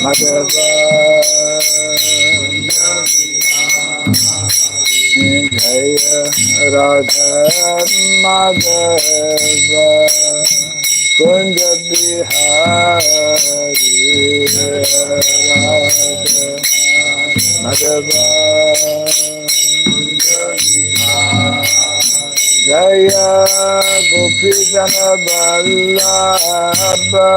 Madhava Jaya Radha Madhava Kunja Bihari Radha Madhava Jaya Gopijana Vallabha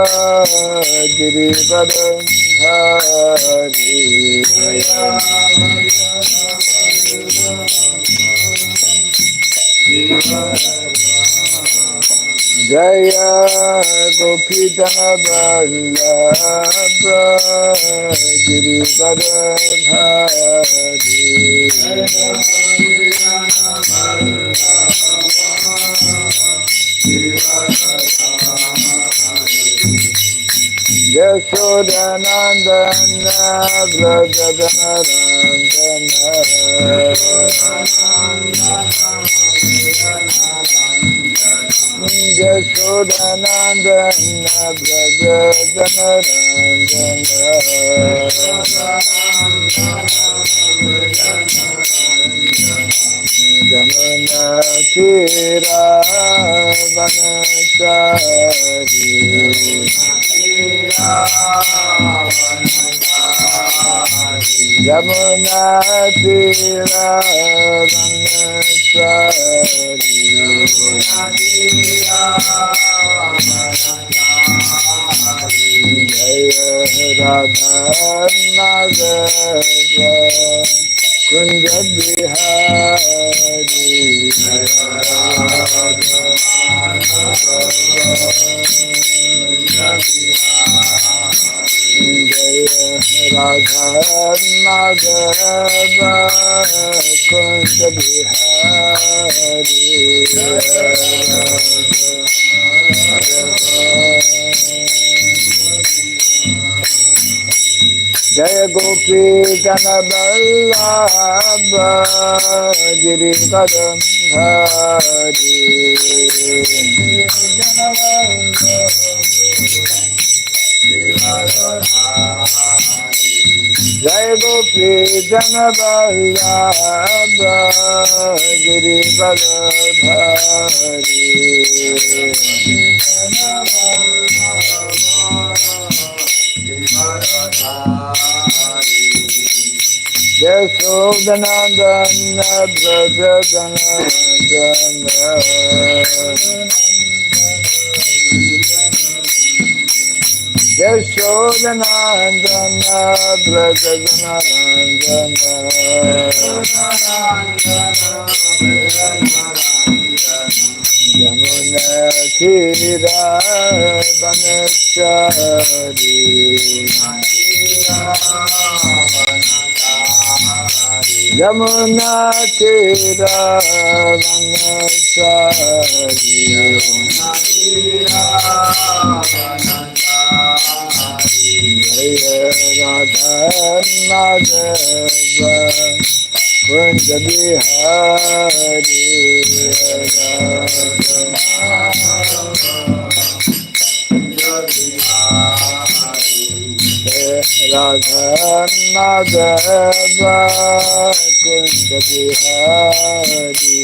Girivardhari Jaya Gopijana Vallabha Girivardhari Yashodanandana Vrajaganarandana Yashodanandana Jamuna Tira Vanachari Jamuna Tira Vanachari Jaya Radha Madhava Kunja Bihari Jaya Radha Madhava Kunja Bihari Jaya Gopi Jana Vallabha Girivardhari Jaya Gopi Jana Vallabha Girivardhari Yashodanandana Vrajaganarandana Yashodanandana Vrajaganarandana Jamuna Tira Vanachari Jamuna Tira Vanachari Jaya Radha Madhava Kunja Bihari Radha Madhava Kunja Bihari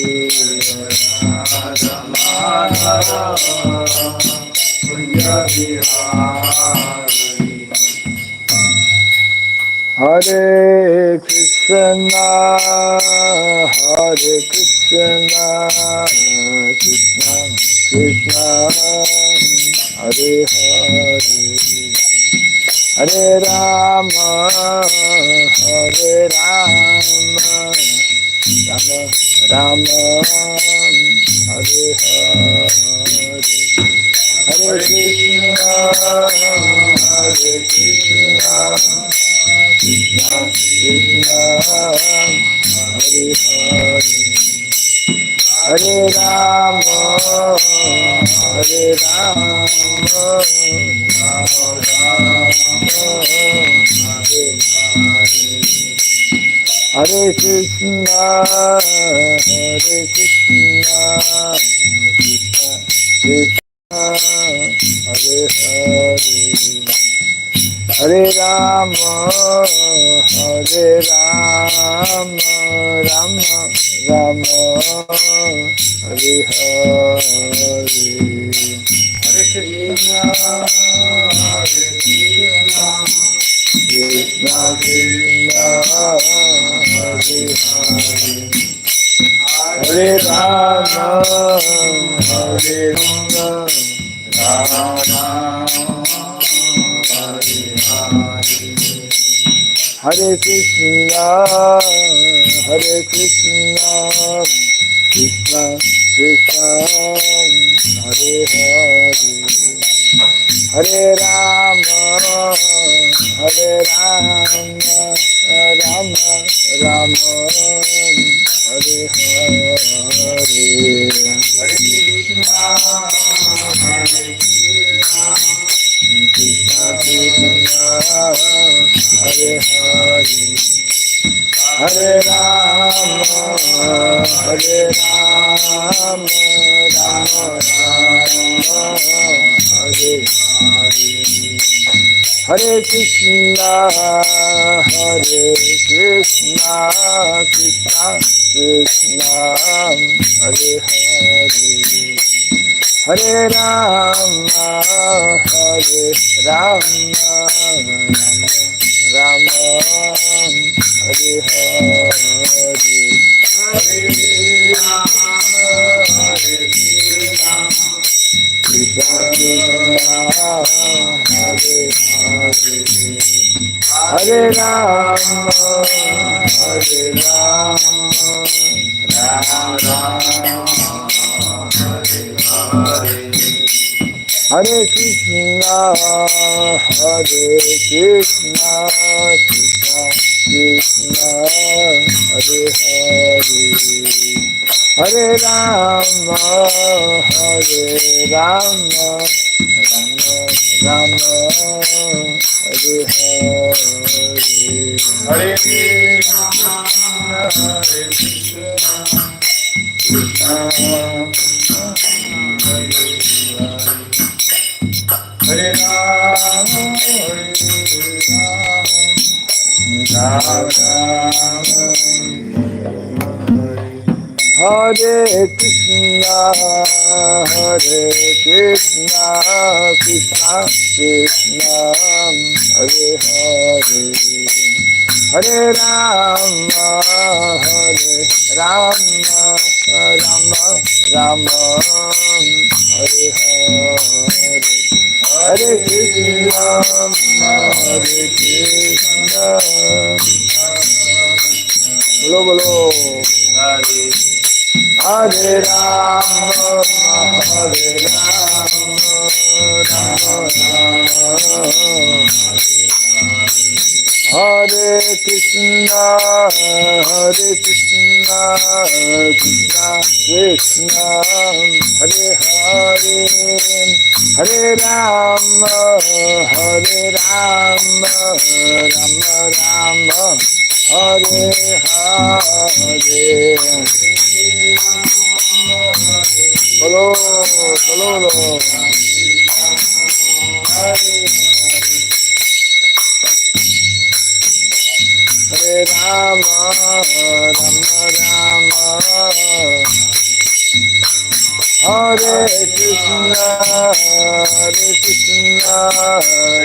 Hare Krishna, Hare Krishna, Krishna Krishna, Hare Hare, Hare Rama, Hare Rama, Rama Rama, Hare Hare, Hare Krishna, Hare Krishna, Krishna Krishna, Hare Hare, Hare Rama, Hare Rama, Rama Rama, Hare Hare, Hare Krishna, Hare Krishna, Krishna Krishna, Hare Hare, Hare Rama, Hare Rama, Rama Rama, Hare Hare. Hare Krishna, Hare Krishna, Krishna Krishna, Hare Hare. Hare Rama, Hare Rama, Rama Rama, Hare Hare. Hare Krishna, Hare Krishna, Krishna Krishna, Hare Hare. Hare Rama, Hare Rama, Rama Rama, Hare Hare. Hare Krishna, Hare Krishna, Krishna Krishna, Hare Hare. Hare Rama, Hare Rama, Rama Rama, Hare Hare. Hare Krishna, Hare Krishna, Krishna Krishna, Hare Hare. Hare Rama, Hare Rama, Rama Hare Hare. Hare Rama, Hare Krishna, Krishna Krishna, Hare Hare. Hare Rama, Hare Rama, Rama Rama, Hare Hare. Hare Krishna, Hare Krishna, Krishna Krishna, Hare Hare. Hare Rama, Hare Rama, Rama Rama, Hare Hare. Hare Krishna, Hare Krishna, Krishna Krishna, Hare Hare Rama, Hare Rama, Rama Hare Krishna, Hare Krishna, Krishna Krishna, Hare Hare. Hare Rama, Hare Rama, Rama Rama, Hare Hare. Hare Krishna, Hare Krishna, bolo bolo, Hare Hare Rama, Hare Rama, Rama Rama, Hare Krishna, Hare Krishna, Krishna Krishna, Hare Hare. Hare Rama, Hare Rama, Rama Rama, Hare Hare. Bolo, bolo, bolo. Hare Hare Rama, Rama Rama, Hare Krishna, Hare Krishna,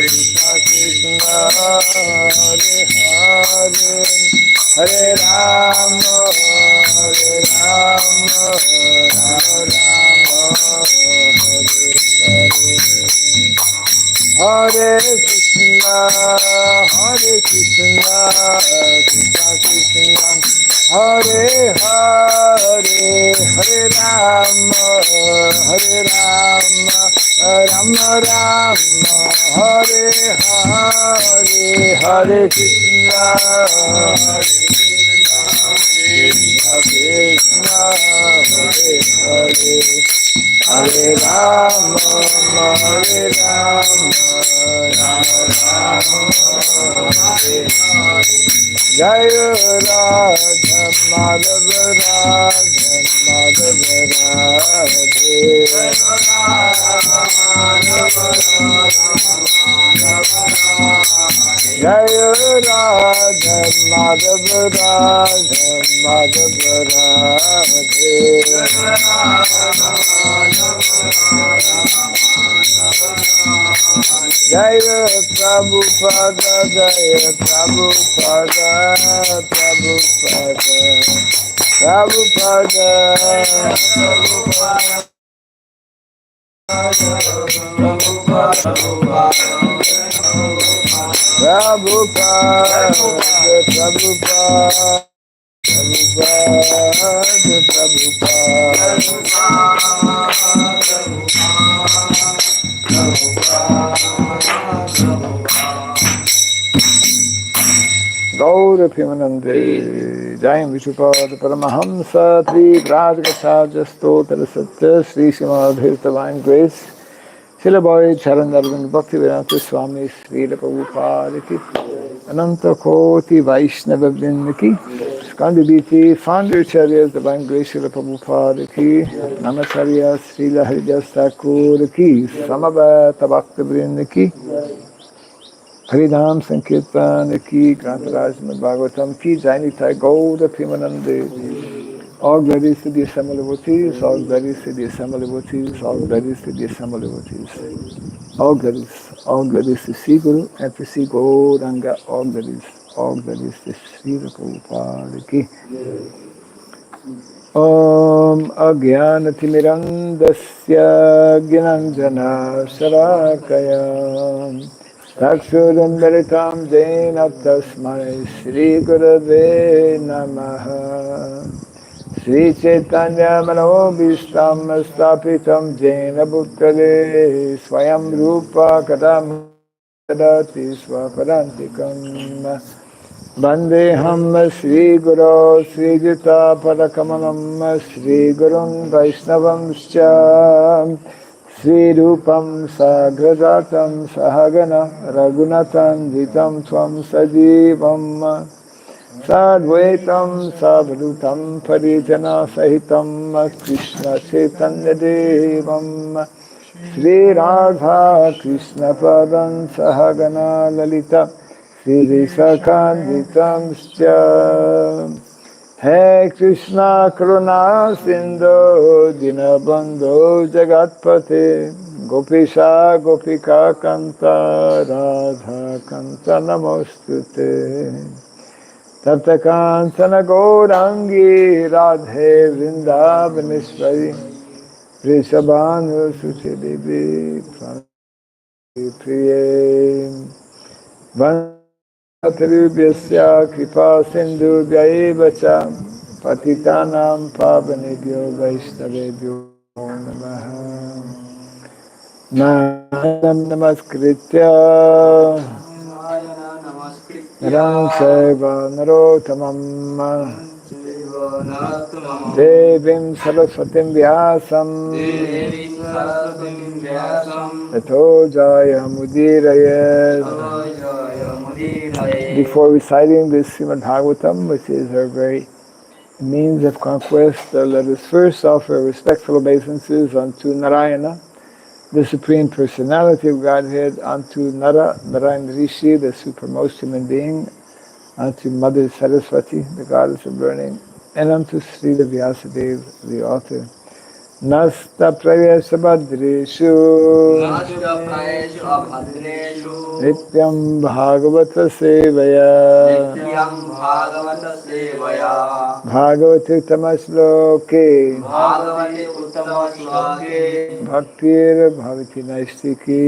Krishna Krishna, Hare Hare. Hare Rama, Hare Rama, Rama Rama, Hare Hare. Hare Krishna, Hare Krishna, Krishna Krishna, Hare Hare. Hare Rama, Hare Rama, Rama Rama, Hare Hare. Hare Krishna, Hare Krishna, Krishna Hare Hare Hare Rama Hare Rama Rama Rama Hare Hare Jaya Radha Madhava Radha Madhava Radhe Jaya Radha Madhava Radha Madhava Radhe Jaya Prabhupada Jaya Prabhupada Prabhupada Prabhupada Prabhupada Prabhupada Gaura Pimanande Jayam Vishupad Paramahamsa Tri Prajagasaja Stotra Satya Sri Srimad His Divine Grace Srila Bhai Charandarvind Bhakti Raghava Swami Srila Prabhupada Ki Ananta Koti Vaishnava Vrinda Ki Skandi Biti Founder Charyas Divine Grace Srila Prabhupada Ki Namacharya Srila Haridas Thakur Ki Samavata Bhakta Vrinda Ki Harinam Sankirtan Ki Grantaraj Srimad Bhagavatam Ki Jainitai Gauda Pimanande All glories to the assembled devotees, all glories to the assembled devotees, all glories to the assembled devotees. All glories to Sri Guru and to Sri Gauranga, all glories to Sri Prabhupada Ki. Om Agyanatimirandasya Gyananjana Sarakaya Takshurandaritam Jena Tasmai Sri Gurave Namaha Sri Chaitanya Manobhishtam Stapitam Jena Bhuttale Swayam Rupa Kadam Kadati Swapadantikam Vandeham Sri Guru Sri Jita Padakamalam Sri Gurun Vaishnavam Scha Sri Rupam Sagrajatam Sahagana Raghunatan Vitam Tvam Sajivam Sadvaitam Savrutam Parijana Sahitam Krishna Chaitanya Devam Sri Radha Krishna Padam Sahagana Lalita Sri Sakanditam Scha Hey Krishna Karuna Sindhu Dinabandhu Jagatpate Gopisha Gopika Kanta Radha Kanta Namostute Tapta Kantana Gaurangi Radhe Vrindavaneshwari Vrishabhanu Suchi Devi Priye Vantarubhyasya Kripa Sindhu Vyayevacha Patitanam Pavanebhyo Vaishnavebhyo Namaha Naram Namaskritya Naram Seva Narotamam Devim Saraswatim Vyasam Tato Jaya Mudirayet. Before reciting this Srimad Bhagavatam, which is our very means of conquest, let us first offer respectful obeisances unto Narayana, the Supreme Personality of Godhead, unto Narayana Rishi, the supremmost human being, unto Mother Saraswati, the goddess of learning, and unto Sri Vyasadeva, the author. Nasta Prayesha Bhadreshu Nityam Bhagavata Sevaya Bhagavati Uttama-shloke Bhaktir Bhavati Naistiki.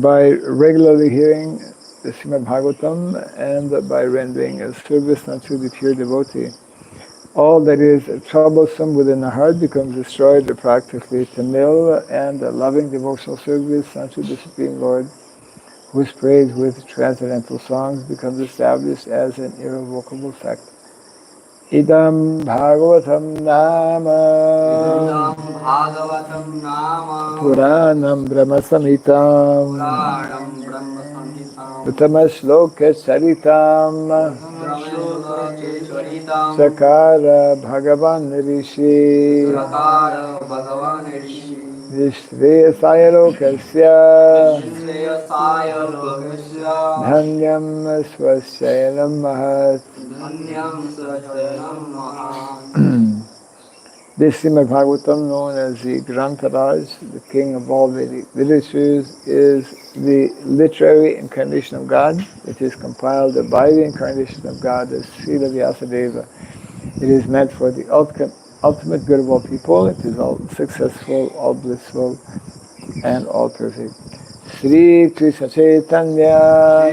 By regularly hearing the Srimad Bhagavatam and by rendering a service unto the pure devotee, all that is troublesome within the heart becomes destroyed practically to nil, and a loving devotional service unto the Supreme Lord whose praise with transcendental songs becomes established as an irrevocable fact. Idam Bhagavatam Nama Puranam Brahma Samhitam Uttama Shloka Charitam Sakara Bhagavan Rishi Vishreyasaya Lokasya Dhanyam Swasyayanam Mahat. This Srimad Bhagavatam, known as the Grantaraj, the king of all Vedic literatures, is the literary incarnation of God. It is compiled by the incarnation of God as Srila Vyasadeva. It is meant for the ultimate good of all people. It is all successful, all blissful, and all perfect. Sri Krishna Chaitanya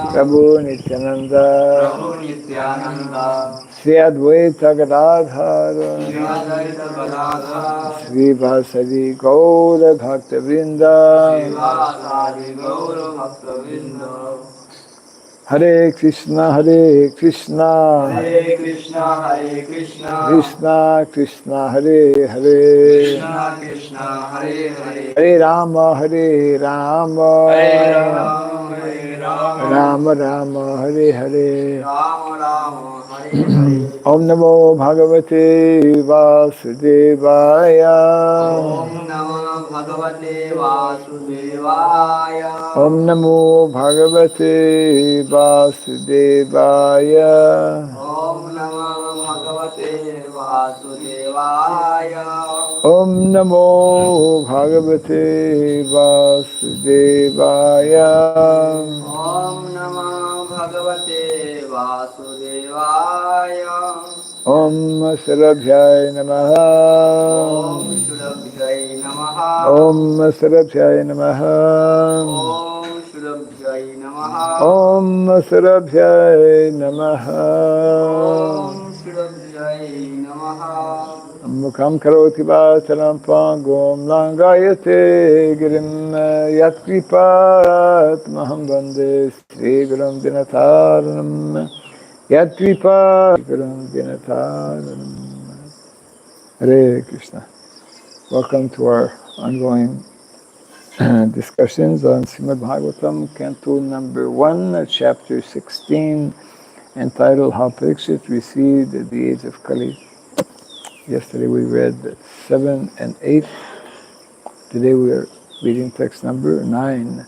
Prabhu Nityananda Sri Advaita Gadadhara Sri Vasari Gaura Bhakta Vrinda Hare Krishna Hare Krishna Hare Krishna, Hare Krishna, Krishna Krishna Hare Hare Krishna Krishna, Hare Hare, Hare Rama Hare Rama Hare Rama, Hare Rama, Rama Rama Hare Hare Rama Rama, Hare Hare. Om Namo Bhagavate Vasudevaya Om Namah Bhagavate Vasudevaya. Om Namo Bhagavate Vasudevaya Om Namah Bhagavate Vasudevaya. Om Namo Bhagavate Vasudevaya Om Namah Bhagavate Vasudevaya. Om Sarabhyaya Namaha Om Shurabhyai Namaha. Om Sarabhyaya Namaha Om Shurabhyai Namaha. Om Sarabhyaya Namaha Om Shurabhyai Namaha. Mukham karoti vachalam pangum langayate girim yatkripat maham bande Sri Gurum Dinataranam Yatkripat Gurum Dinataranam. Hare Krishna. Welcome to our ongoing discussions on Srimad Bhagavatam Canto number 1, chapter 16, entitled How Parīkṣit Received at the Age of Kali. Yesterday we read 7 and 8. Today we are reading text number 9.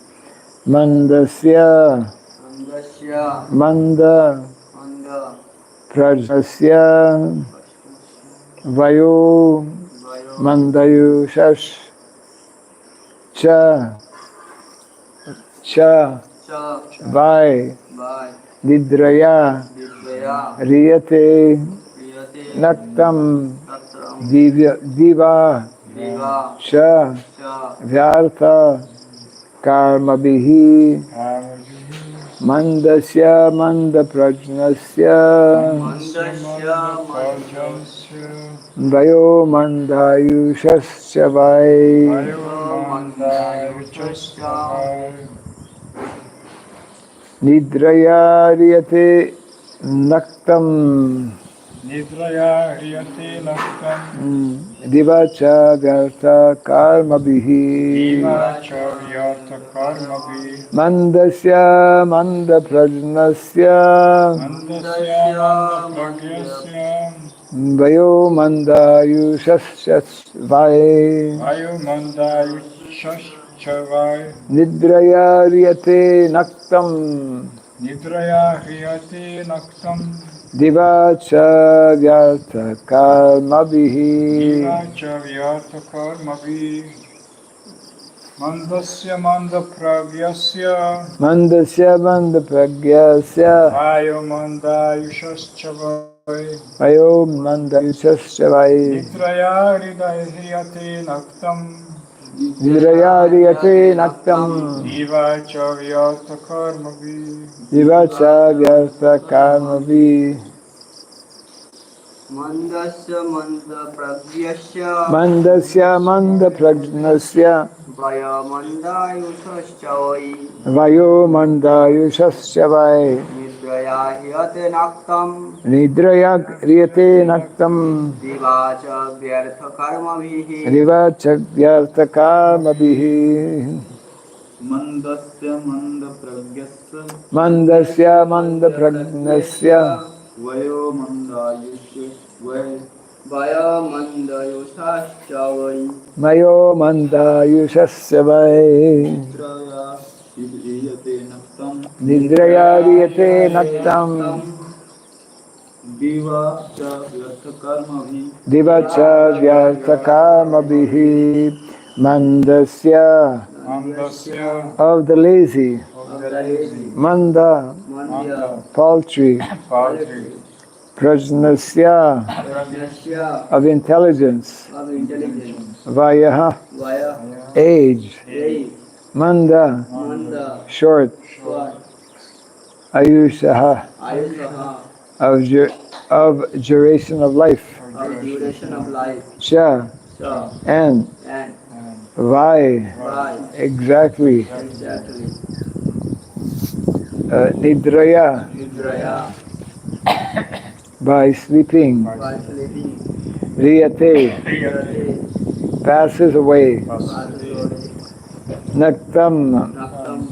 Mandasya Manda Prajnasya Vayo Mandayushash Cha Vai Didraya Riyate Naktam Diva Sha Vyartha Karmabhihi Mandasya Manda Prajnasya Vayo Mandayushasya Vai Nidraya Riyate Naktam Divacha Vyartha Karmabhihi Mandasya Manda Prajnasya Vayo Mandayushasya Vai Nidraya Riyate Naktam Divacha Vyartha Karmabhihi Mandasya Manda Pragyasya Vayo Manda Yushaschavai Vayo Mandayushasya Vai Nidraya Hridayate Naktam Nidraya Riyate Naktam Divacha Vyartha Karmabhi Divacha Vyartha Karmabhihi Mandasya Manda Pragyasya Mandasya Manda Prajnasya Vayamandayusascha vai Vayomandayushasya vai Nidraya hiyate naktam Nidraya kriyate naktam Divacha vyartha karma vihi Rivachagyartakamabihi Mandasya mandapragyasya Mandasya mandapragnasya Vayamandayusascha vai Vayamandayusascha vai Mayomandayushasya vai Nidraya hiyate naktam Nidraya kriyate naktam Divacha vyartha karma vihi Divachagyartakamabihi Mandasya Mandasya of the lazy, of the lazy, Manda, Mandya paltry, paltry, Prajnasya Prajnasya of intelligence, of intelligence Vayaha Vaya age, Age Manda Manda short, Short Ayushaha Ayusaha of duration of life, of duration of life Cha Sa and and Vai Vai exactly, Exactly Nidraya Nidraya by sleeping, By sleeping Riyate Yate passes away, Passes Naktam Naktam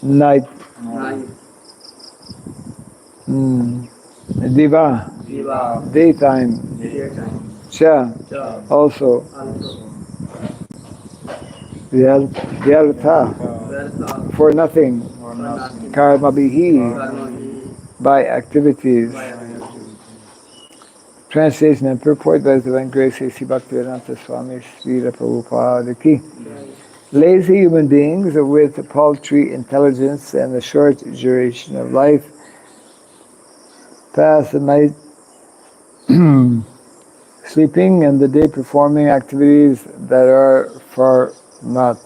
night, Night Diva Diva daytime, Daytime Cha Cha also, Also Vyartha Vyartha for nothing, or nothing, Karma bihi Karma vihi by activities. By activity Translation and purport by His Divine Grace A.C. Bhakti Raghava Swami Srila Prabhupada Ki. Lazy human beings with paltry intelligence and a short duration of life pass the night sleeping and the day performing activities that are for naught.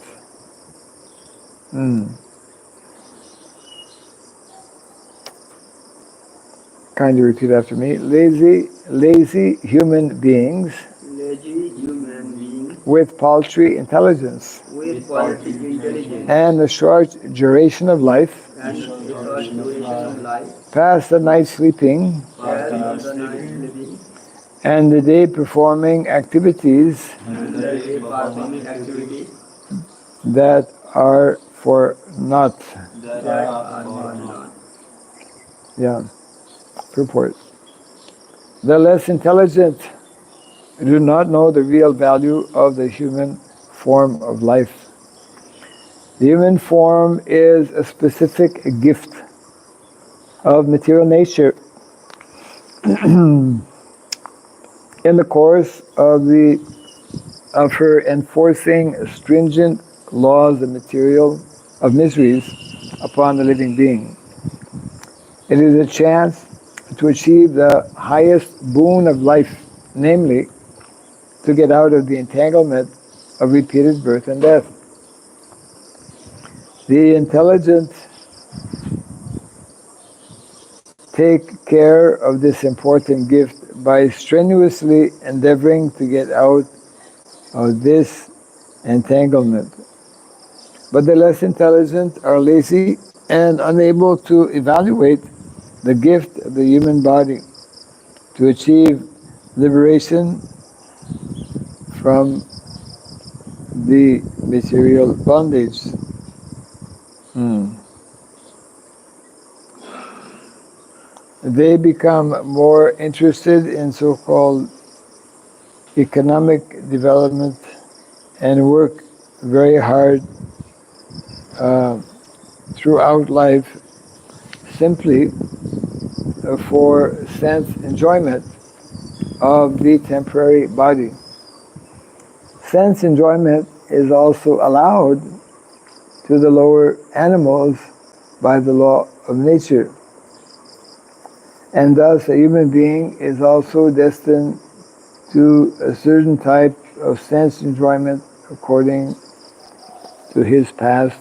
Kindly repeat after me. Lazy human beings Lazy human being with paltry intelligence with quality intelligence and a short duration of life and a short duration of life pass the night sleeping pass the night sleeping and the day performing activities and the day performing activities that are for naught. that are for naught. Yeah. Purport. The less intelligent do not know the real value of the human form of life. The human form is a specific gift of material nature. In the course of her enforcing stringent laws of miseries upon the living being. It is a chance to achieve the highest boon of life, namely, to get out of the entanglement of repeated birth and death. The intelligent take care of this important gift by strenuously endeavoring to get out of this entanglement. But the less intelligent are lazy and unable to evaluate the gift of the human body to achieve liberation from the material bondage. They become more interested in so-called economic development and work very hard throughout life simply for sense enjoyment of the temporary body. Sense enjoyment is also allowed to the lower animals by the law of nature. And thus a human being is also destined to a certain type of sense enjoyment according to his past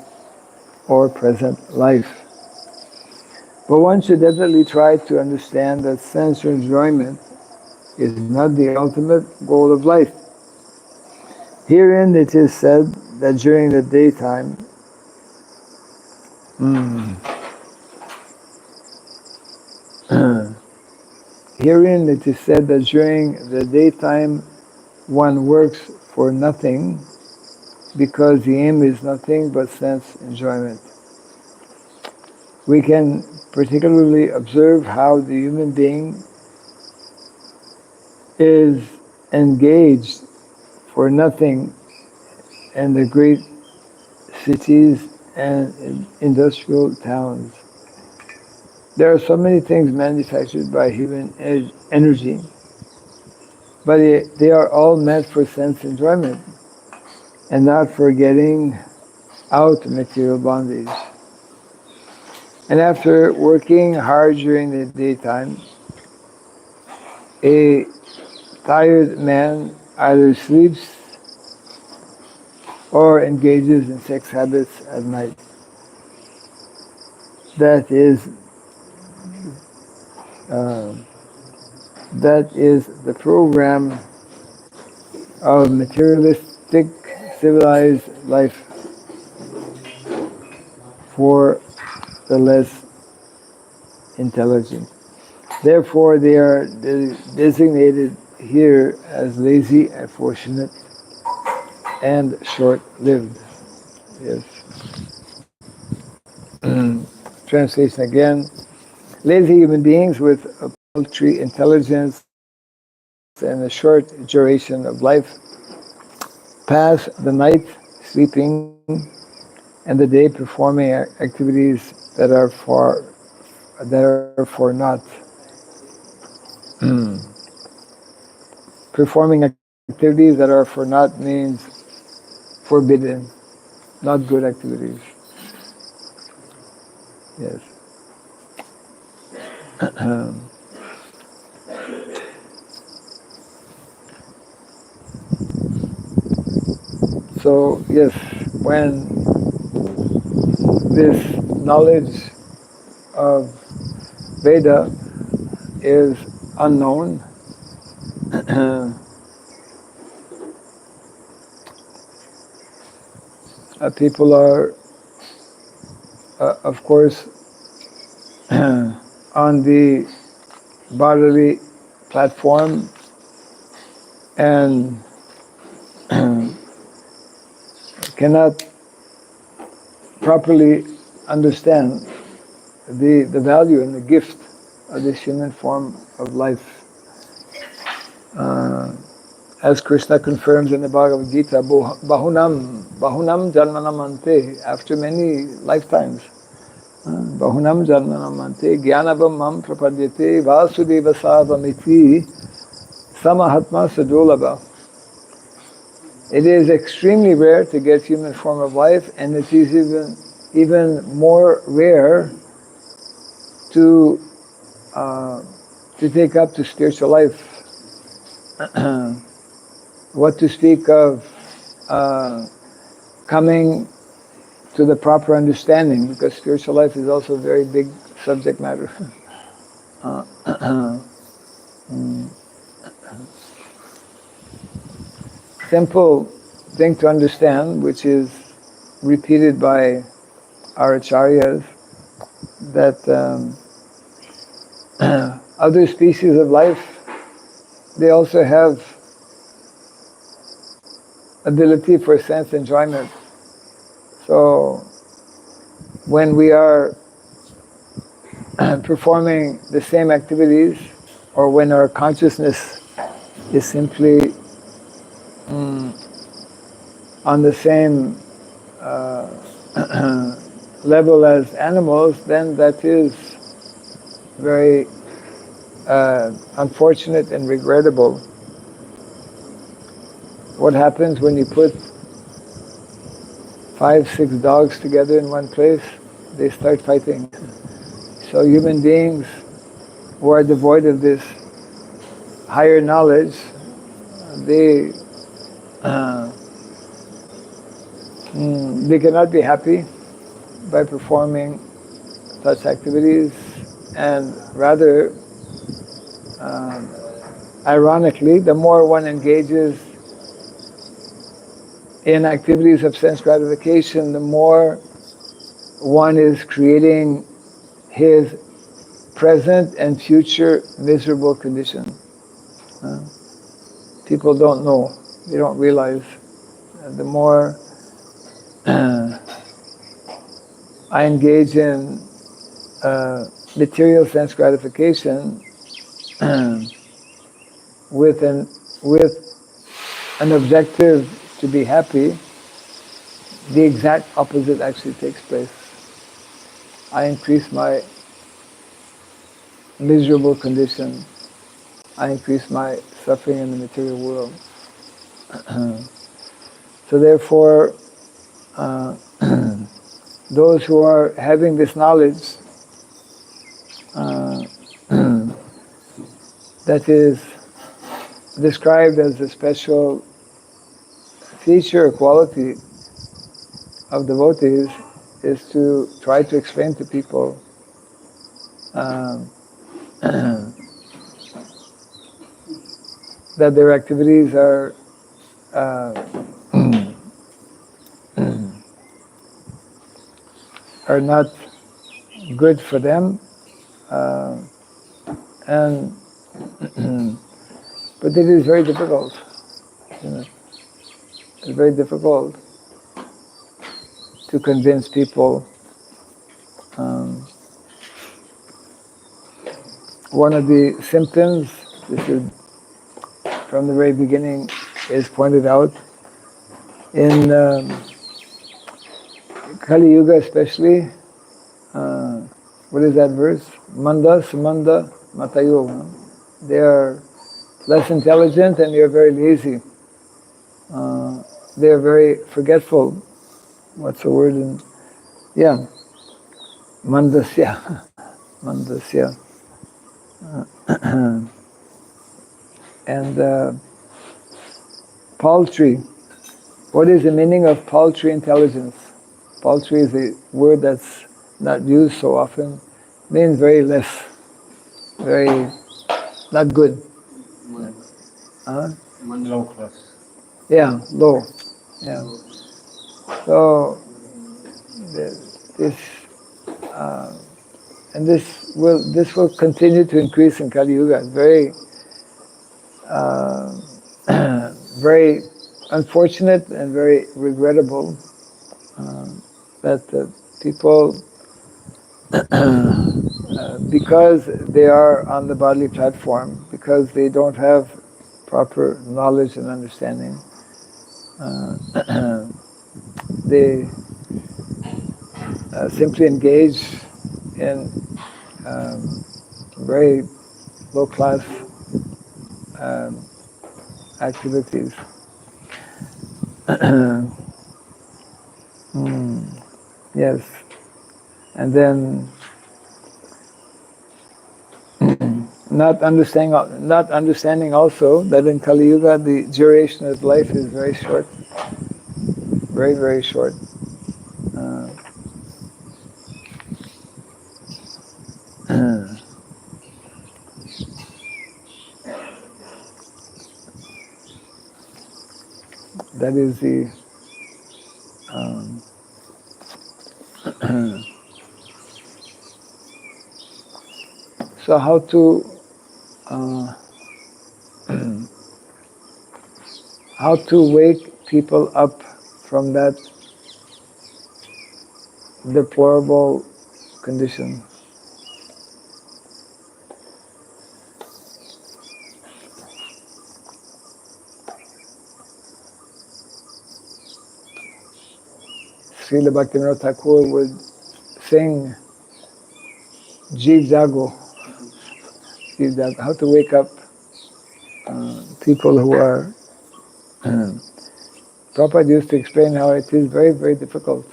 or present life. But one should definitely try to understand that sense enjoyment is not the ultimate goal of life. Herein it is said that during the daytime, herein it is said that during the daytime one works for nothing because the aim is nothing but sense enjoyment. We can particularly observe how the human being is engaged for nothing in the great cities and industrial towns. There are so many things manufactured by human energy, but they are all meant for sense enjoyment and not for getting out of material bondage. And after working hard during the daytime, a tired man either sleeps or engages in sex habits at night. That is the program of materialistic civilized life for the less intelligent. Therefore, they are designated here as lazy, unfortunate, and short-lived. Yes. Translation again. Lazy human beings with a paltry intelligence and a short duration of life pass the night sleeping and the day performing activities that are for naught. Performing activities that are for naught means forbidden, not good activities. Yes. So, yes, when this knowledge of Veda is unknown, people are, of course, on the bodily platform and cannot properly understand the value and the gift of this human form of life. As Krishna confirms in the Bhagavad Gita, bahunam janmanam after many lifetimes, bahunam janmanam ante, jnanavam mam prapadyate, vasudeva savamiti, samahatma sadulabha. It is extremely rare to get human form of life, and it is even more rare to take up to spiritual life. What to speak of coming to the proper understanding, because spiritual life is also a very big subject matter. Simple thing to understand, which is repeated by our acharyas, that other species of life, they also have ability for sense enjoyment. So when we are performing the same activities, or when our consciousness is simply on the same level as animals, then that is very unfortunate and regrettable. What happens when you put 5, 6 dogs together in one place? They start fighting. So human beings who are devoid of this higher knowledge, they cannot be happy by performing such activities, and rather, ironically, the more one engages in activities of sense gratification, the more one is creating his present and future miserable condition. People don't know, they don't realize. The more I engage in material sense gratification with an objective to be happy, the exact opposite actually takes place. I increase my miserable condition. I increase my suffering in the material world. So therefore, those who are having this knowledge that is described as a special feature or quality of devotees is to try to explain to people that their activities are are not good for them, and but it is very difficult. It's very difficult to convince people. One of the symptoms, this is from the very beginning, is pointed out in Kali-yuga especially. What is that verse? Manda, Samanda, Matayo. They are less intelligent and they are very lazy. They are very forgetful. What's the word in? Yeah. Mandasya. Mandasya. And paltry. What is the meaning of paltry intelligence? Paltry is a word that's not used so often. It means very less. Very not good. Low class. Yeah, low. Yeah. So this and this will continue to increase in Kali-yuga. Very very unfortunate and very regrettable that people, because they are on the bodily platform, because they don't have proper knowledge and understanding, they simply engage in very low-class activities. Yes, and then not understanding also that in Kali Yuga the duration of life is very short, very, very short. That is the so how to wake people up from that deplorable condition. Srila Bhaktivinoda Thakur would sing Jeev Jago, how to wake up people who are... Prabhupada used to explain how it is very, very difficult.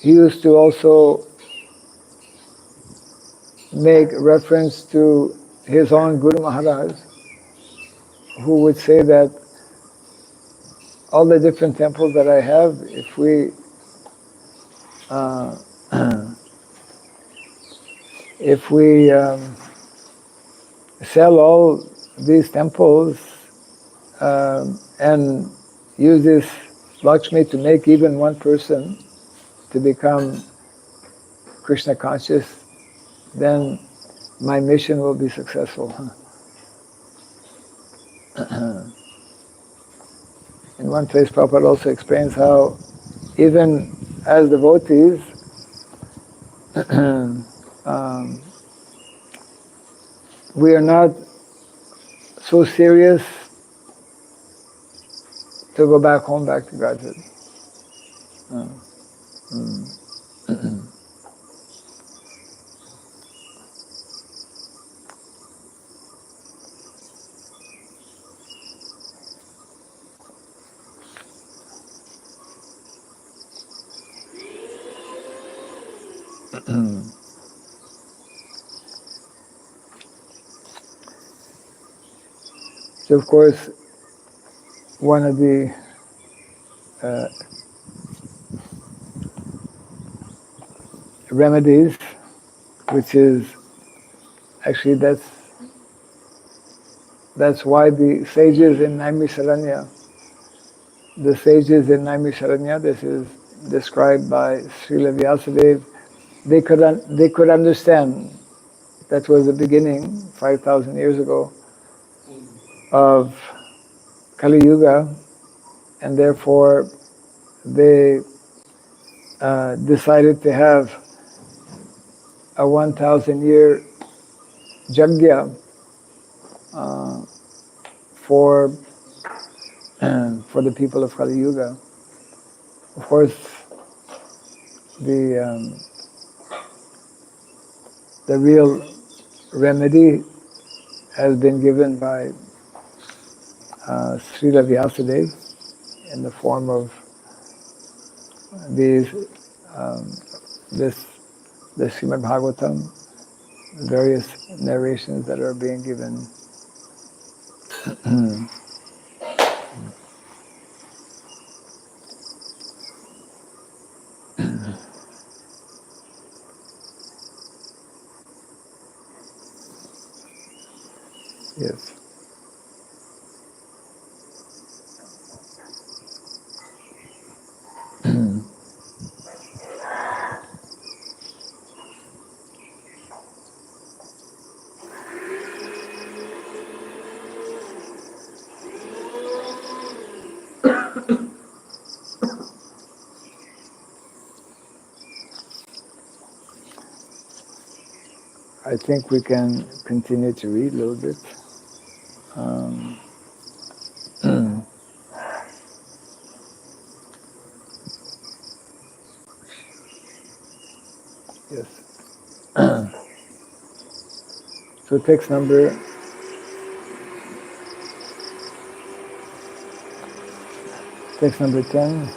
He used to also make reference to his own Guru Maharaj, who would say that all the different temples that I have, if we sell all these temples and use this Lakshmi to make even one person to become Krishna conscious, then my mission will be successful. In one place, Prabhupada also explains how even as devotees, we are not so serious to go back home, back to Godhead. So of course, one of the remedies, which is actually that's why the sages in Naimisharanya, this is described by Srila Vyasadeva, they could understand that was the beginning 5,000 years ago of Kali-yuga, and therefore they decided to have a 1,000-year yajna for the people of Kali-yuga. Of course, the real remedy has been given by Srila Vyasadeva in the form of the Srimad Bhagavatam, various narrations that are being given. Yes. I think we can continue to read a little bit. Yes. So text number 10.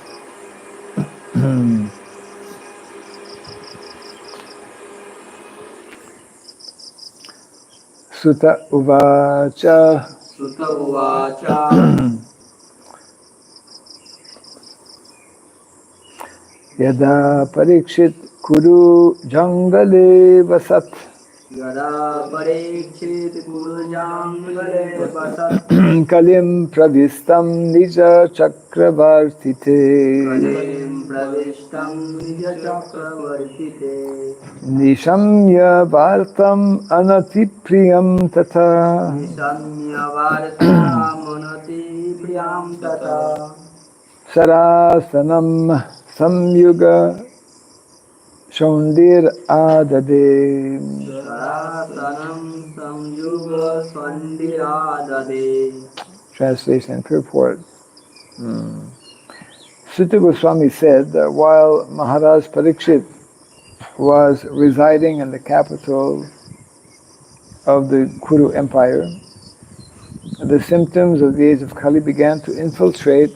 Sūta uvacha. Sūta uvacha. Yada Parīkṣit kuru jangale vasat. Yada Parīkṣit kuru jangale vasat. Kalim pravistam nija chakravartite. Kalim pravistam nija chakravartite. Nishamya vartam anatipriyam tata. Nisamya vartam anati priyam tata. Sarasanam samyuga shondir adade. Sarasanam samyuga svandiradade. Translation and purport. Sūta Gosvāmī said that while Maharaja Parīkṣit was residing in the capital of the Kuru Empire, the symptoms of the age of Kali began to infiltrate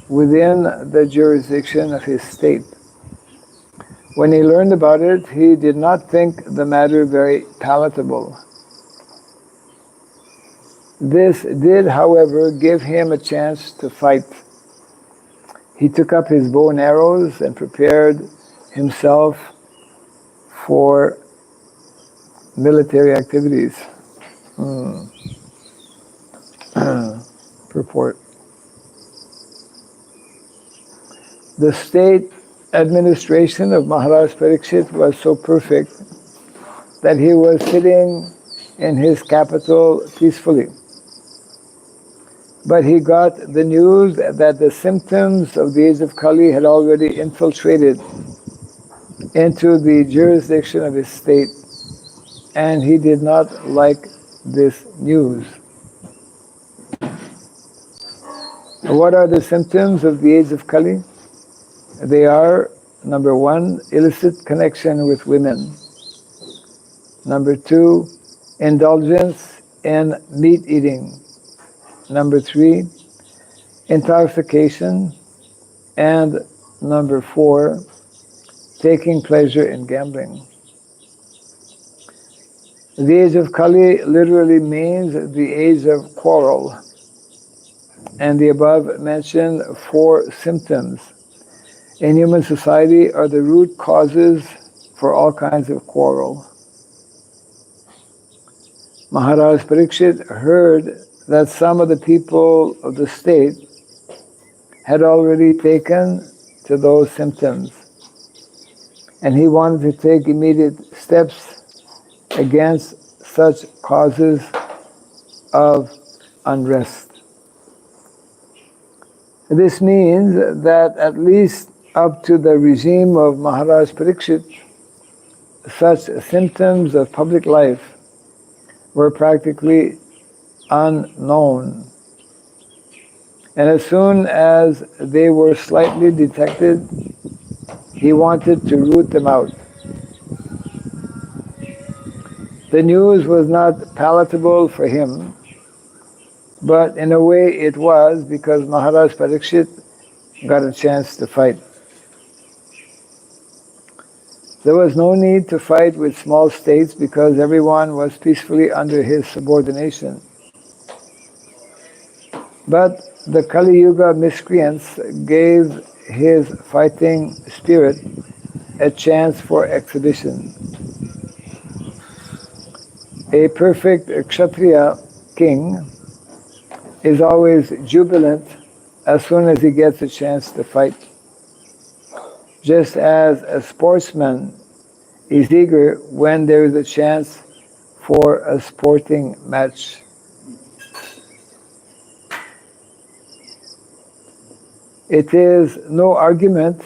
within the jurisdiction of his state. When he learned about it, he did not think the matter very palatable. This did, however, give him a chance to fight. He took up his bow and arrows and prepared himself for military activities. Purport. The state administration of Maharaja Parīkṣit was so perfect that he was sitting in his capital peacefully. But he got the news that the symptoms of the age of Kali had already infiltrated into the jurisdiction of his state, and he did not like this news. What are the symptoms of the age of Kali? They are, number one, illicit connection with women. Number two, indulgence in meat eating. Number three, intoxication. And number four, taking pleasure in gambling. The age of Kali literally means the age of quarrel. And the above mentioned four symptoms in human society are the root causes for all kinds of quarrel. Maharaja Parīkṣit heard that some of the people of the state had already taken to those symptoms, and he wanted to take immediate steps against such causes of unrest. This means that at least up to the regime of Maharaja Parīkṣit, such symptoms of public life were practically unknown. And as soon as they were slightly detected, he wanted to root them out. The news was not palatable for him, but in a way it was, because Maharaja Parīkṣit got a chance to fight. There was no need to fight with small states because everyone was peacefully under his subordination. But the Kali-yuga miscreants gave his fighting spirit a chance for exhibition. A perfect Kshatriya king is always jubilant as soon as he gets a chance to fight. Just as a sportsman is eager when there is a chance for a sporting match. It is no argument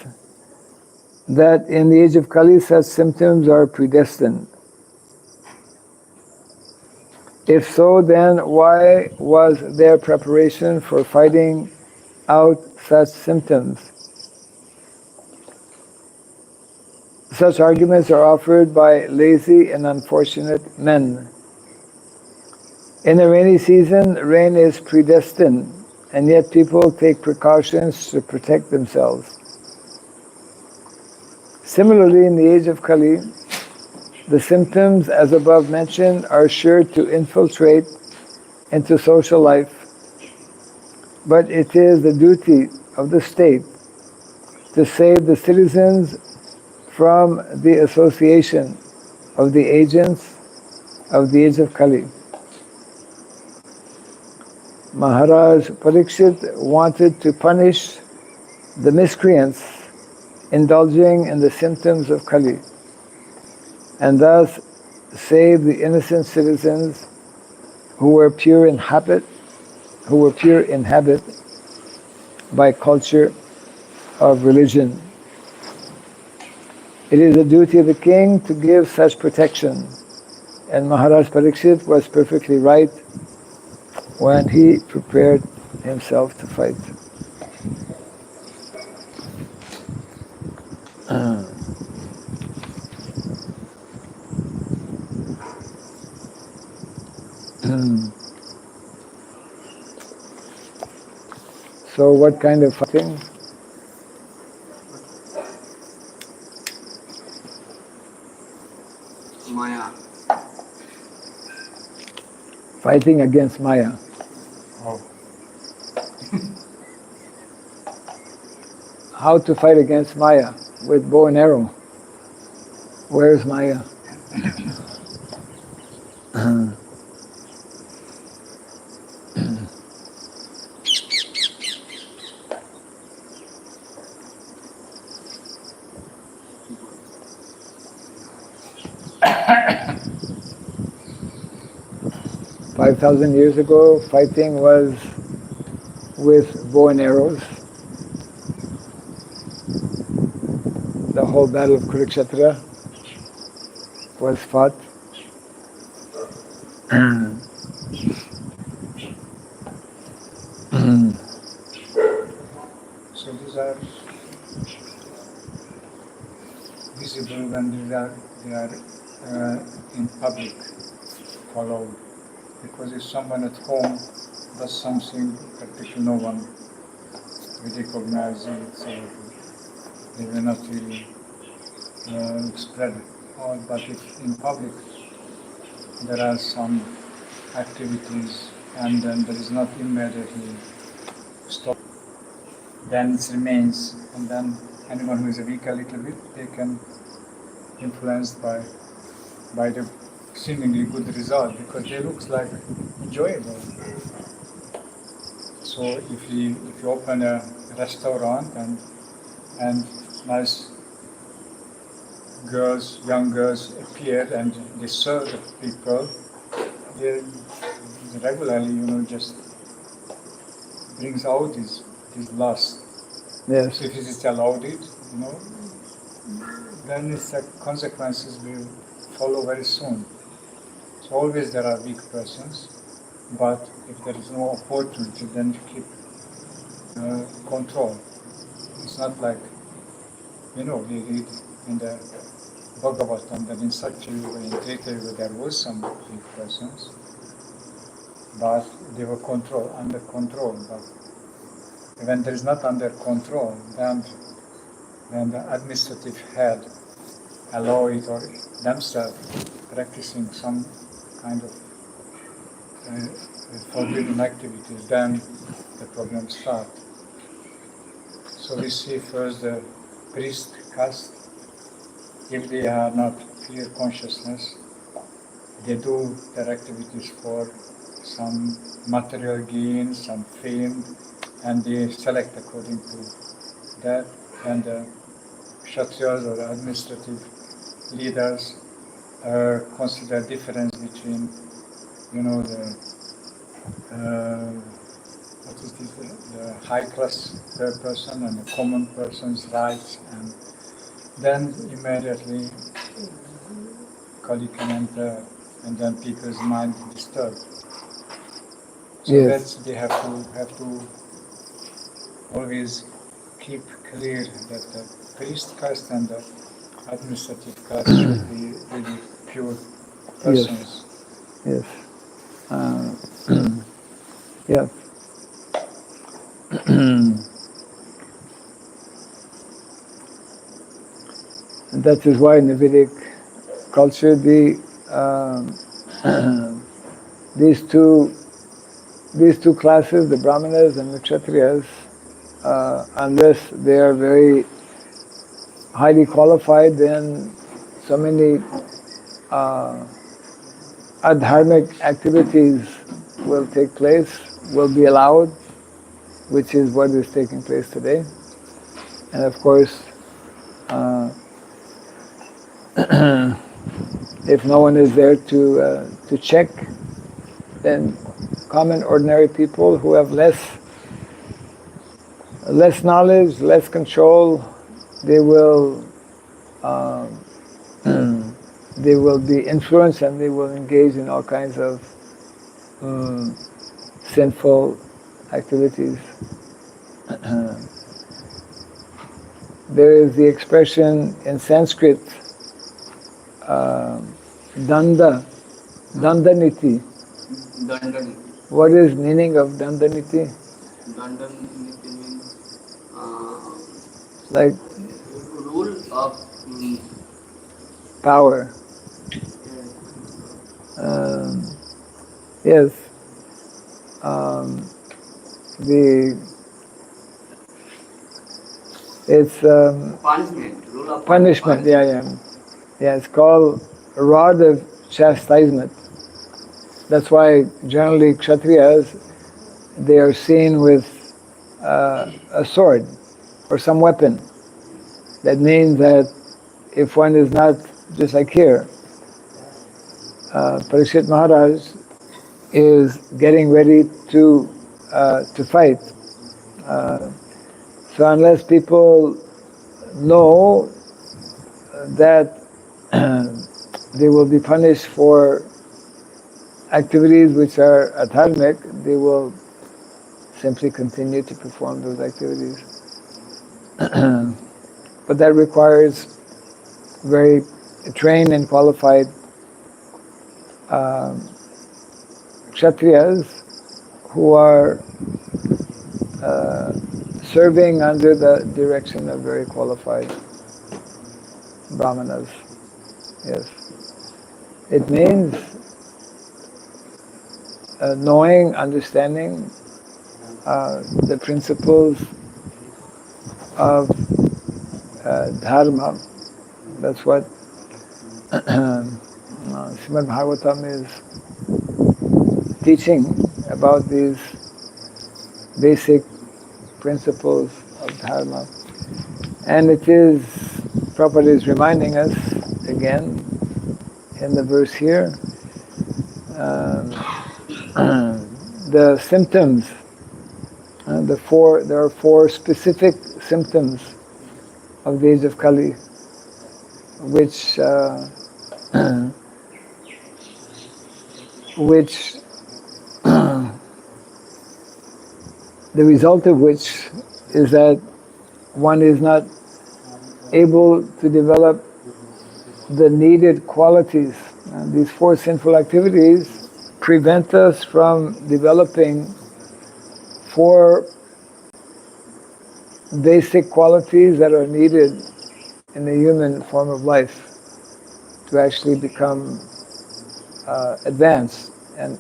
that in the age of Kali such symptoms are predestined. If so, then why was there preparation for fighting out such symptoms? Such arguments are offered by lazy and unfortunate men. In the rainy season, rain is predestined, and yet people take precautions to protect themselves. Similarly, in the age of Kali, the symptoms, as above mentioned, are sure to infiltrate into social life, but it is the duty of the state to save the citizens from the association of the agents of the age of Kali. Maharaja Parīkṣit wanted to punish the miscreants indulging in the symptoms of Kali, and thus save the innocent citizens who were pure in habit by culture of religion. It is the duty of the king to give such protection, and Maharaja Parīkṣit was perfectly right when he prepared himself to fight. So what kind of fighting? Maya. Fighting against Maya. Oh. How to fight against Maya? With bow and arrow. Where's Maya? 5,000 years ago, fighting was with bow and arrows. The whole battle of Kurukshetra was fought. So these are visible when they are in public, followed. Because if someone at home does something, practically no one will recognize it, so they will not really spread out. But if in public there are some activities and then there is not immediately stopped, then it remains, and then anyone who is weak a little bit, they can influenced by the seemingly good result, because they look like enjoyable. So if you open a restaurant and nice girls, young girls appear and they serve the people, they regularly, just brings out this lust. Yes. So if it is allowed then its consequences will follow very soon. So always there are weak persons, but if there is no opportunity, then you keep control. It's not like, we read in the Bhagavatam that in Satya-yuga, in Treta-yuga, there was some weak persons, but they were under control. But when there is not under control, then the administrative head allow it, or themselves practicing some kind of forbidden activities, then the problems start. So we see first the priest caste. If they are not clear consciousness, they do their activities for some material gain, some fame, and they select according to that. And the Kshatriyas or administrative leaders consider difference between, the high class person and the common person's rights, and then immediately Kali can enter, and then people's mind disturbed. So Yes. that's they have to always keep clear that the priest caste and the administrative caste should be really pure persons. Yes. Yeah. And that is why in the Vedic culture, these two classes, the Brahmanas and the Kshatriyas, unless they are very highly qualified, then so many adharmic activities will take place, will be allowed, which is what is taking place today. And of course, if no one is there to check, then common ordinary people who have less knowledge, less control, they will be influenced, and they will engage in all kinds of sinful activities. There is the expression in Sanskrit, dandaniti. Dandaniti. What is meaning of dandaniti? Dandaniti means Like rule of power. Yes. It's punishment. Rule of punishment. Yeah. It's called a rod of chastisement. That's why generally Kshatriyas, they are seen with a sword or some weapon. That means that if one is not, just like here, Parīkṣit Maharaj, is getting ready to fight. So unless people know that they will be punished for activities which are adharmic, they will simply continue to perform those activities. But that requires very trained and qualified kshatriyas who are serving under the direction of very qualified brahmanas. Yes. It means knowing, understanding the principles of dharma. That's what Srimad Bhagavatam is teaching about these basic principles of dharma. And it is, Prabhupada is reminding us again in the verse here, the symptoms, there are four specific symptoms of the age of Kali, which the result of which is that one is not able to develop the needed qualities. And these four sinful activities prevent us from developing four basic qualities that are needed in the human form of life to actually become advanced and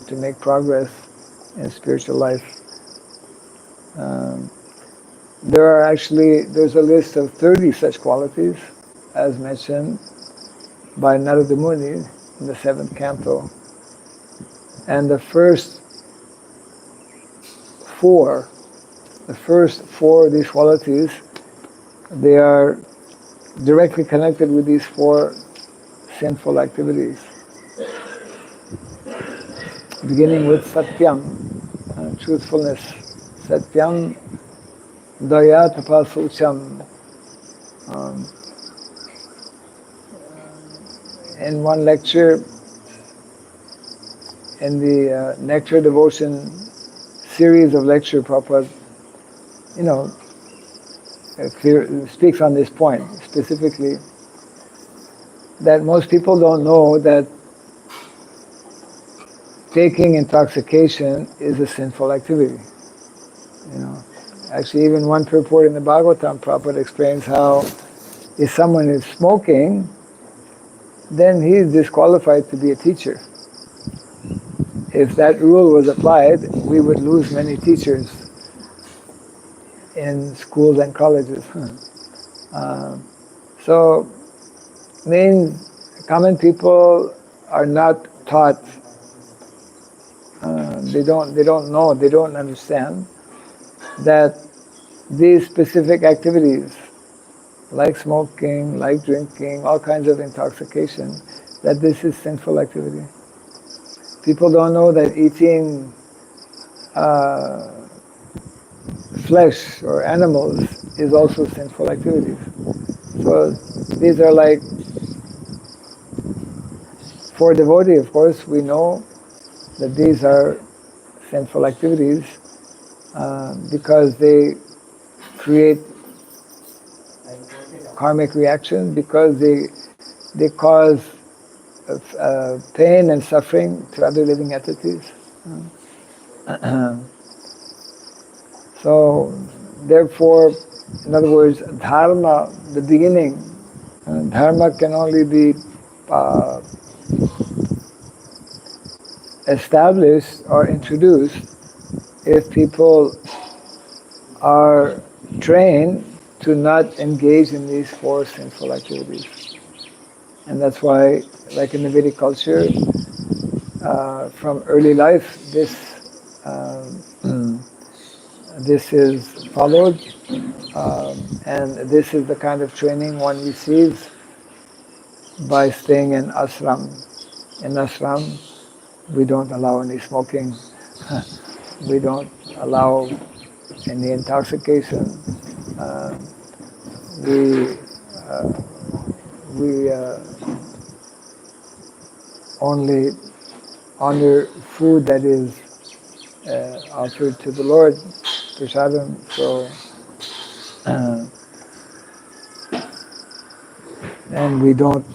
to make progress in spiritual life. There's a list of 30 such qualities as mentioned by Narada Muni in the 7th canto. And the first four of these qualities, they are directly connected with these four sinful activities. Beginning with Satyam, truthfulness. Satyam, Daya, Tapasucham. In one lecture, in the Nectar Devotion series of lecture, Prabhupada, speaks on this point specifically, that most people don't know that taking intoxication is a sinful activity. Actually, even one purport in the Bhagavatam, Prabhupada explains how if someone is smoking, then he is disqualified to be a teacher. If that rule was applied, we would lose many teachers in schools and colleges. So, common people are not taught. They don't know. They don't understand that these specific activities, like smoking, like drinking, all kinds of intoxication, that this is sinful activity. People don't know that eating flesh or animals is also sinful activities. So these are like, for a devotee, of course, we know that these are sinful activities because they create karmic reaction, because they cause pain and suffering to other living entities. So, therefore, in other words, dharma, the beginning, dharma can only be established or introduced if people are trained to not engage in these four sinful activities. And that's why, like in the Vedic culture, from early life, this is followed, and this is the kind of training one receives by staying in ashram. In ashram, We don't allow any smoking. We don't allow any intoxication. Uh, we we only honor food that is offered to the Lord, prasadam. So, and we don't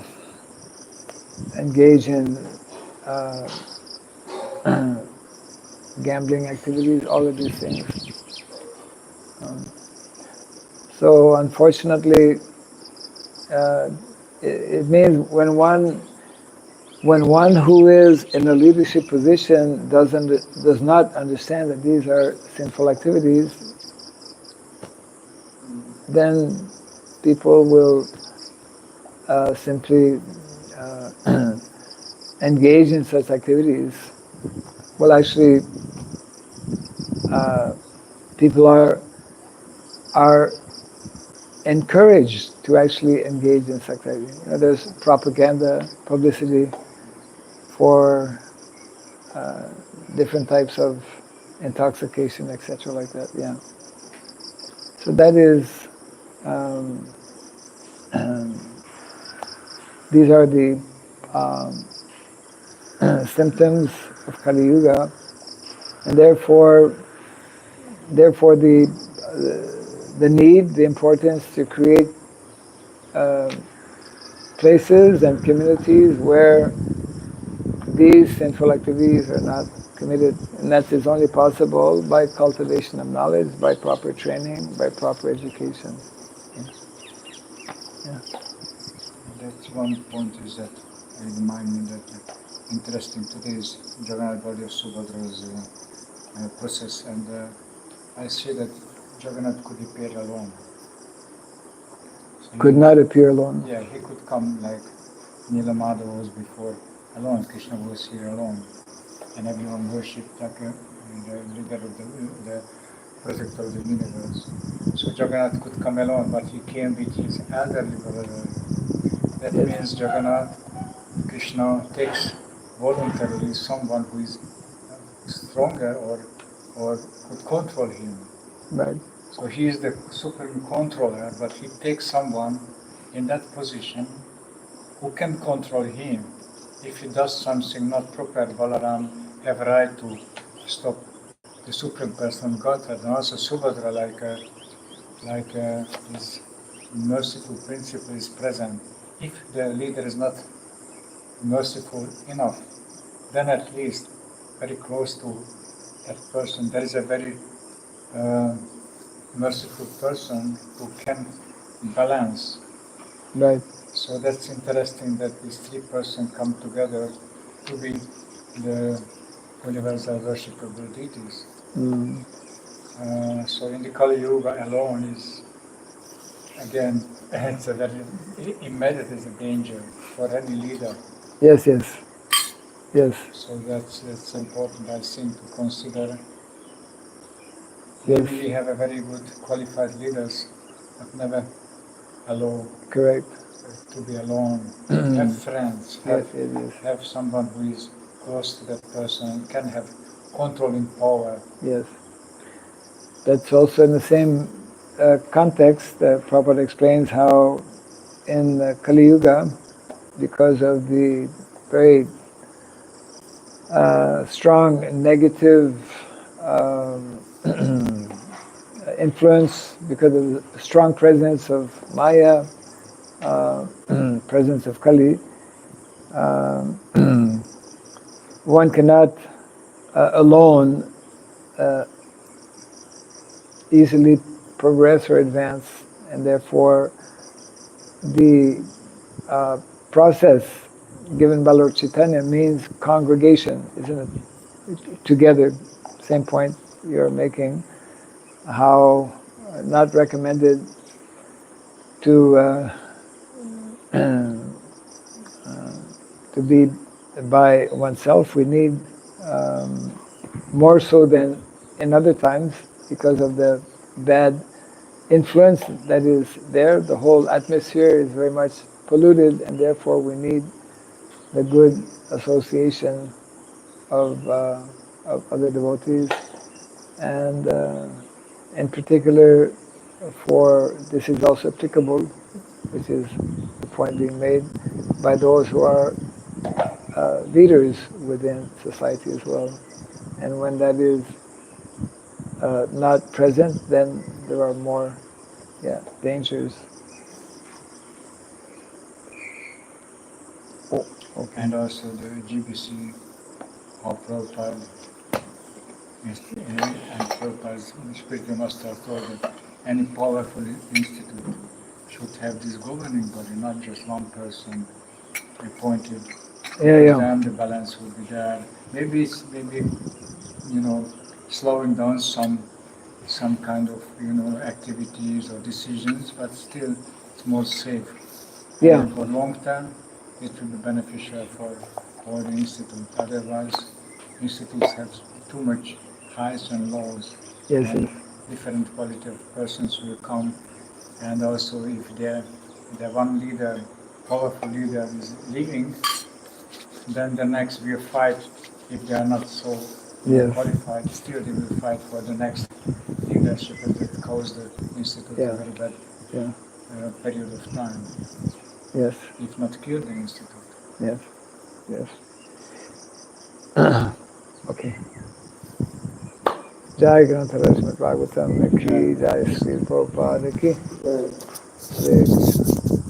engage in uh, gambling activities, all of these things. So unfortunately, it means when one who is in a leadership position does not understand that these are sinful activities, then people will simply engage in such activities. Well, actually, people are encouraged to actually engage in such activities. There's propaganda, publicity for different types of intoxication, etc., like that. Yeah. So that is. These are the symptoms of Kali-yuga, and therefore the need, the importance to create places and communities where these sinful activities are not committed, and that is only possible by cultivation of knowledge, by proper training, by proper education. Yeah. That's one point is that remind me that interesting today's Jagannath body of Subhadra's process, and I see that Jagannath could appear alone. So Could not appear alone. Yeah, he could come like Nilamada was before alone, Krishna was here alone, and everyone worshipped like the leader of the protector of the universe. So Jagannath could come alone, but he came with his elderly brother. That means Jagannath, Krishna takes voluntarily someone who is stronger or could control him. Right. So he is the supreme controller, but he takes someone in that position who can control him. If he does something not proper, Balaram have right to stop the supreme person Godhead, and also Subhadra, like his merciful principle is present. If the leader is not merciful enough, then at least very close to that person, there is a very merciful person who can balance. Right. So that's interesting that these three persons come together to be the universal worshipable deities. Mm. So in the Kali-yuga alone is, again, it's a very immediate is a danger for any leader. Yes. Yes. So that's important, I think, to consider. Yes. Maybe we have a very good qualified leaders, but never allow Correct. to be alone. Have friends, have someone who is close to that person, can have controlling power. Yes. That's also in the same context. Prabhupada explains how in Kali-yuga, because of the very strong negative influence, because of the strong presence of Maya, presence of Kali, one cannot alone easily progress or advance, and therefore the process given by Lord Chaitanya means congregation, isn't it? Together, same point you're making, how not recommended to to be by oneself. We need more so than in other times because of the bad influence that is there. The whole atmosphere is very much polluted, and therefore we need the good association of other devotees, and in particular for, this is also applicable, which is the point being made, by those who are leaders within society as well. And when that is not present, then there are more dangers. Oh, okay. And also the GBC of Prabhupada and Prabhupada's spiritual master told that any powerful institute should have this governing body, not just one person appointed. Then the balance will be there. Maybe slowing down some kind of activities or decisions, but still it's more safe. And for long term, it will be beneficial for all the institute. Otherwise, institutes have too much highs and lows. And different quality of persons will come. And also, if the one leader, powerful leader, is leaving, then the next will fight. If they are not so qualified, still they will fight for the next leadership, and it caused the institute a very bad period of time. Yes. If not kill the institute. Yes. Okay. Jai Grantha Srimad Bhagavatam ki, Jai Sri Prabhupada ki. Hare Krishna.